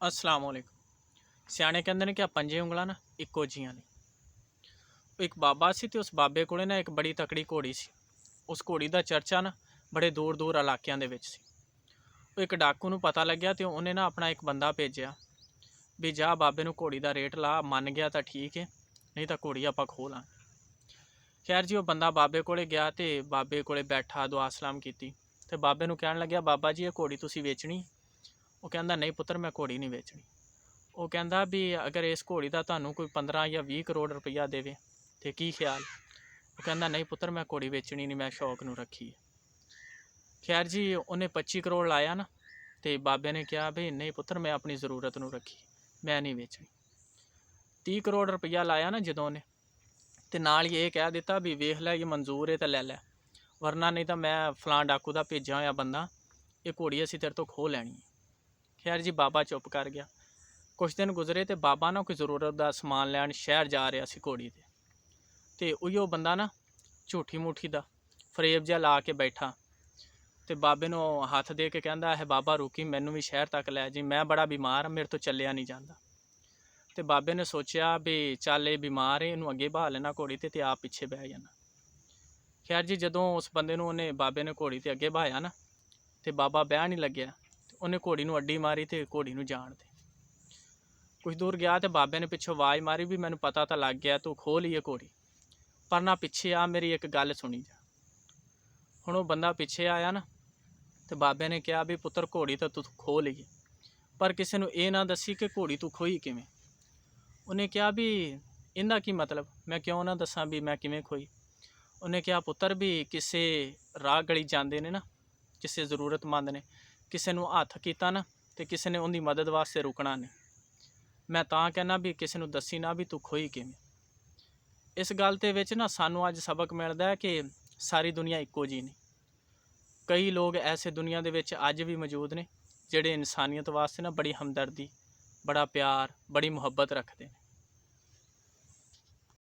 अस्सलाम वालेकुम। सियाणे कहते हैं कि आ पंजे उंगलां ना इक्को जिहियां ने। एक बाबा सी ते उस बाबे कोले ना एक बड़ी तकड़ी घोड़ी सी। उस घोड़ी दा चर्चा ना बड़े दूर दूर इलाकिਆਂ ਦੇ ਵਿੱਚ ਸੀ। ਉਹ ਇੱਕ ਡਾਕੂ ਨੂੰ ਪਤਾ ਲੱਗਿਆ ਤੇ ਉਹਨੇ ਨਾ ਆਪਣਾ ਇੱਕ ਬੰਦਾ ਭੇਜਿਆ ਵੀ ਜਾ ਬਾਬੇ ਨੂੰ ਘੋੜੀ ਦਾ ਰੇਟ ਲਾ, ਮੰਨ ਗਿਆ ਤਾਂ ਠੀਕ ਹੈ, ਨਹੀਂ ਤਾਂ ਘੋੜੀ ਆਪਾਂ ਖੋਹ ਲਾਂਗੇ। ਖੈਰ ਜੀ ਉਹ ਬੰਦਾ ਬਾਬੇ ਕੋਲੇ ਗਿਆ ਤੇ ਬਾਬੇ ਕੋਲੇ ਬੈਠਾ, ਦੁਆ ਸਲਾਮ ਕੀਤੀ ਤੇ ਬਾਬੇ ਨੂੰ ਕਹਿਣ ਲੱਗਿਆ, ਬਾਬਾ ਜੀ ਇਹ ਘੋੜੀ ਤੁਸੀਂ ਵੇਚਣੀ? ਉਹ ਕਹਿੰਦਾ ਨਹੀਂ ਪੁੱਤਰ, ਮੈਂ ਘੋੜੀ ਨਹੀਂ ਵੇਚਣੀ। ਉਹ ਕਹਿੰਦਾ ਵੀ ਅਗਰ ਇਸ ਘੋੜੀ ਦਾ ਤੁਹਾਨੂੰ ਕੋਈ 15 ਜਾਂ 20 ਕਰੋੜ ਰੁਪਈਆ ਦੇਵੇ ਤੇ ਕੀ ਖਿਆਲ? ਉਹ ਕਹਿੰਦਾ ਨਹੀਂ ਪੁੱਤਰ, ਮੈਂ ਘੋੜੀ ਵੇਚਣੀ ਨਹੀਂ, ਮੈਂ ਸ਼ੌਕ ਨੂੰ ਰੱਖੀ ਹੈ। ਖੈਰ ਜੀ ਉਹਨੇ 25 ਕਰੋੜ ਲਾਇਆ ਨਾ ਤੇ ਬਾਬੇ ਨੇ ਕਿਹਾ ਵੀ ਨਹੀਂ ਪੁੱਤਰ, ਮੈਂ ਆਪਣੀ ਜ਼ਰੂਰਤ ਨੂੰ ਰੱਖੀ, ਮੈਂ ਨਹੀਂ ਵੇਚਣੀ। 30 ਕਰੋੜ ਰੁਪਈਆ ਲਾਇਆ ਨਾ ਜਦੋਂ ਉਹਨੇ, ਤੇ ਨਾਲ ਹੀ ਇਹ ਕਹਿ ਦਿੱਤਾ ਵੀ ਵੇਖ ਲੈ, ਇਹ ਮਨਜ਼ੂਰ ਹੈ ਤਾਂ ਲੈ ਲੈ, ਵਰਨਾ ਨਹੀਂ ਤਾਂ ਮੈਂ ਫਲਾਂ ਡਾਕੂ ਦਾ ਭੇਜਿਆ ਹੋਇਆ ਬੰਦਾ, ਇਹ ਘੋੜੀ ਅਸੀਂ ਤੇਰੇ ਤੋਂ ਖੋਹ ਲੈਣੀ ਹੈ। ਖੈਰ ਜੀ ਬਾਬਾ ਚੁੱਪ ਕਰ ਗਿਆ। ਕੁਛ ਦਿਨ ਗੁਜ਼ਰੇ ਤੇ ਬਾਬਾ ਨਾ ਕੋਈ ਜ਼ਰੂਰਤ ਦਾ ਸਮਾਨ ਲੈਣ ਸ਼ਹਿਰ ਜਾ ਰਿਹਾ ਸੀ ਘੋੜੀ 'ਤੇ, ਅਤੇ ਉਹੀਓ ਬੰਦਾ ਨਾ ਝੂਠੀ ਮੂਠੀ ਦਾ ਫਰੇਬ ਜਿਹਾ ਲਾ ਕੇ ਬੈਠਾ ਤੇ ਬਾਬੇ ਨੂੰ ਹੱਥ ਦੇ ਕੇ ਕਹਿੰਦਾ, ਇਹ ਬਾਬਾ ਰੁਕੀ, ਮੈਨੂੰ ਵੀ ਸ਼ਹਿਰ ਤੱਕ ਲੈ ਜੀ, ਮੈਂ ਬੜਾ ਬਿਮਾਰ ਹਾਂ, ਮੇਰੇ ਤੋਂ ਚੱਲਿਆ ਨਹੀਂ ਜਾਂਦਾ। ਤੇ ਬਾਬੇ ਨੇ ਸੋਚਿਆ ਵੀ ਚੱਲ ਇਹ ਬਿਮਾਰ ਹੈ, ਇਹਨੂੰ ਅੱਗੇ ਬਹਾ ਲੈਣਾ ਘੋੜੀ 'ਤੇ ਆਪ ਪਿੱਛੇ ਬਹਿ ਜਾਣਾ। ਖੈਰ ਜੀ ਜਦੋਂ ਉਸ ਬੰਦੇ ਨੂੰ ਬਾਬੇ ਨੇ ਘੋੜੀ 'ਤੇ ਅੱਗੇ ਬਹਾਇਆ ਨਾ, ਤੇ ਬਾਬਾ ਬਹਿ ਨਹੀਂ ਲੱਗਿਆ, ਉਹਨੇ ਘੋੜੀ ਨੂੰ ਅੱਡੀ ਮਾਰੀ ਤੇ ਘੋੜੀ ਨੂੰ ਜਾਣ ਦੇ। ਕੁਝ ਦੂਰ ਗਿਆ ਤੇ ਬਾਬੇ ਨੇ ਪਿੱਛੋਂ ਆਵਾਜ਼ ਮਾਰੀ ਵੀ ਮੈਨੂੰ ਪਤਾ ਤਾਂ ਲੱਗ ਗਿਆ, ਤੂੰ ਖੋਹ ਲਈ ਇਹ ਘੋੜੀ, ਪਰ ਨਾ ਪਿੱਛੇ ਆ, ਮੇਰੀ ਇੱਕ ਗੱਲ ਸੁਣੀ ਜਾ। ਹੁਣ ਉਹ ਬੰਦਾ ਪਿੱਛੇ ਆਇਆ ਨਾ ਤੇ ਬਾਬੇ ਨੇ ਕਿਹਾ ਵੀ ਪੁੱਤਰ ਘੋੜੀ ਤਾਂ ਤੂੰ ਖੋਹ ਲਈ, ਪਰ ਕਿਸੇ ਨੂੰ ਇਹ ਨਾ ਦੱਸੀ ਕਿ ਘੋੜੀ ਤੂੰ ਖੋਈ ਕਿਵੇਂ। ਉਹਨੇ ਕਿਹਾ ਵੀ ਇਹਦਾ ਕੀ ਮਤਲਬ, ਮੈਂ ਕਿਉਂ ਨਾ ਦੱਸਾਂ ਵੀ ਮੈਂ ਕਿਵੇਂ ਖੋਈ। ਉਹਨੇ ਕਿਹਾ ਪੁੱਤਰ ਵੀ ਕਿਸੇ ਰਾਹ ਗਲੀ ਜਾਂਦੇ ਨੇ ਨਾ, ਕਿਸੇ ਜ਼ਰੂਰਤਮੰਦ ਨੇ ਕਿਸੇ ਨੂੰ ਹੱਥ ਕੀਤਾ ਨਾ ਤੇ ਕਿਸੇ ਨੇ ਉਹਦੀ ਮਦਦ ਵਾਸਤੇ ਰੁਕਣਾ ਨਹੀਂ, ਮੈਂ ਤਾਂ ਕਹਿੰਦਾ ਵੀ ਕਿਸੇ ਨੂੰ ਦੱਸੀ ਨਾ ਵੀ ਤੂੰ ਖੋਈ ਕਿਵੇਂ। ਇਸ ਗੱਲ ਦੇ ਵਿੱਚ ਨਾ ਸਾਨੂੰ ਅੱਜ ਸਬਕ ਮਿਲਦਾ ਹੈ ਕਿ ਸਾਰੀ ਦੁਨੀਆ ਇੱਕੋ ਜਿਹੀ ਨਹੀਂ। ਕਈ ਲੋਕ ਐਸੇ ਦੁਨੀਆ ਦੇ ਵਿੱਚ ਅੱਜ ਵੀ ਮੌਜੂਦ ਨੇ ਜਿਹੜੇ ਇਨਸਾਨੀਅਤ ਵਾਸਤੇ ਨਾ ਬੜੀ ਹਮਦਰਦੀ, ਬੜਾ ਪਿਆਰ, ਬੜੀ ਮੁਹੱਬਤ ਰੱਖਦੇ ਨੇ।